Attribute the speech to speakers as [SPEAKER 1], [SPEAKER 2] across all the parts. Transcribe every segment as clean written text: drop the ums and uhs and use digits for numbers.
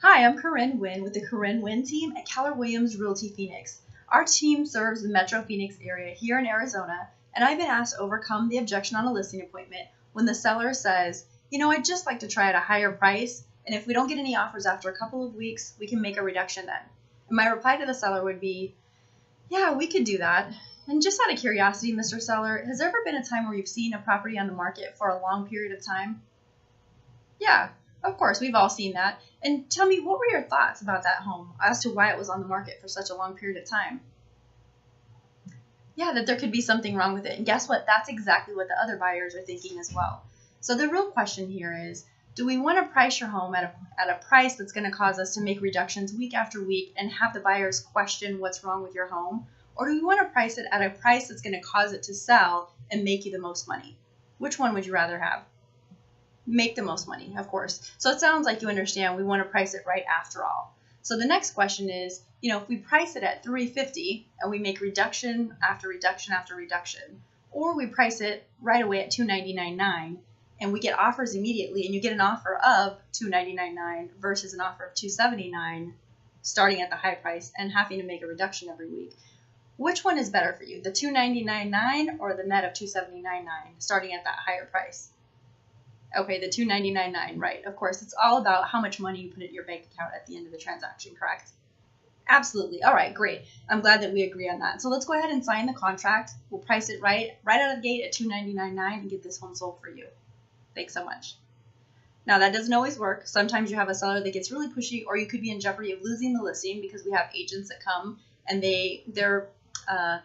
[SPEAKER 1] Hi, I'm Corinne Wynn with the Corinne Wynn team at Keller Williams Realty Phoenix. Our team serves the Metro Phoenix area here in Arizona, and I've been asked to overcome the objection on a listing appointment when the seller says, I'd just like to try at a higher price, and if we don't get any offers after a couple of weeks, we can make a reduction then. And my reply to the seller would be, yeah, we could do that. And just out of curiosity, Mr. Seller, has there ever been a time where you've seen a property on the market for a long period of time? Yeah, of course, we've all seen that. And tell me, what were your thoughts about that home as to why it was on the market for such a long period of time? Yeah, that there could be something wrong with it. And guess what? That's exactly what the other buyers are thinking as well. So the real question here is, do we want to price your home at a price that's going to cause us to make reductions week after week and have the buyers question what's wrong with your home? Or do we want to price it at a price that's going to cause it to sell and make you the most money? Which one would you rather have? Make the most money, of course. So it sounds like you understand we want to price it right after all. So the next question is, if we price it at $350 and we make reduction after reduction after reduction, or we price it right away at $299.9 and we get offers immediately and you get an offer of $299.9 versus an offer of $279 starting at the high price and having to make a reduction every week. Which one is better for you, the $299.9 or the net of $279.9 starting at that higher price? Okay, the $299.9, right. Of course, it's all about how much money you put in your bank account at the end of the transaction, correct? Absolutely. All right, great. I'm glad that we agree on that. So let's go ahead and sign the contract. We'll price it right out of the gate at $299.9 and get this home sold for you. Thanks so much. Now, that doesn't always work. Sometimes you have a seller that gets really pushy, or you could be in jeopardy of losing the listing because we have agents that come and their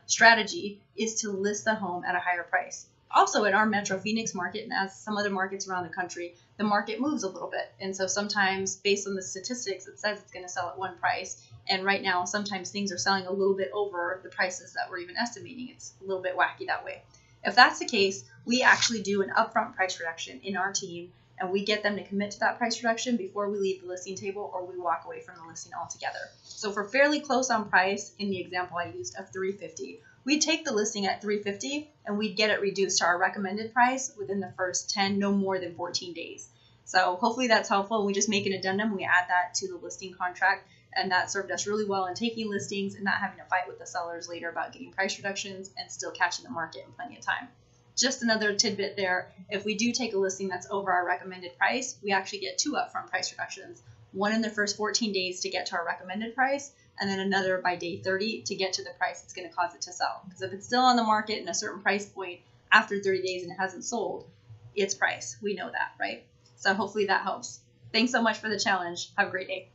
[SPEAKER 1] strategy is to list the home at a higher price. Also, in our Metro Phoenix market, and as some other markets around the country, the market moves a little bit. And so sometimes, based on the statistics, it says it's going to sell at one price. And right now, sometimes things are selling a little bit over the prices that we're even estimating. It's a little bit wacky that way. If that's the case, we actually do an upfront price reduction in our team, and we get them to commit to that price reduction before we leave the listing table or we walk away from the listing altogether. So if we're fairly close on price, in the example I used of $350, we'd take the listing at $350 and we'd get it reduced to our recommended price within the first 10, no more than 14 days. So hopefully that's helpful. We just make an addendum, we add that to the listing contract, and that served us really well in taking listings and not having to fight with the sellers later about getting price reductions and still catching the market in plenty of time. Just another tidbit there, if we do take a listing that's over our recommended price, we actually get 2 upfront price reductions. One in the first 14 days to get to our recommended price, and then another by day 30 to get to the price that's going to cause it to sell. Because if it's still on the market in a certain price point after 30 days and it hasn't sold, it's price. We know that, right? So hopefully that helps. Thanks so much for the challenge. Have a great day.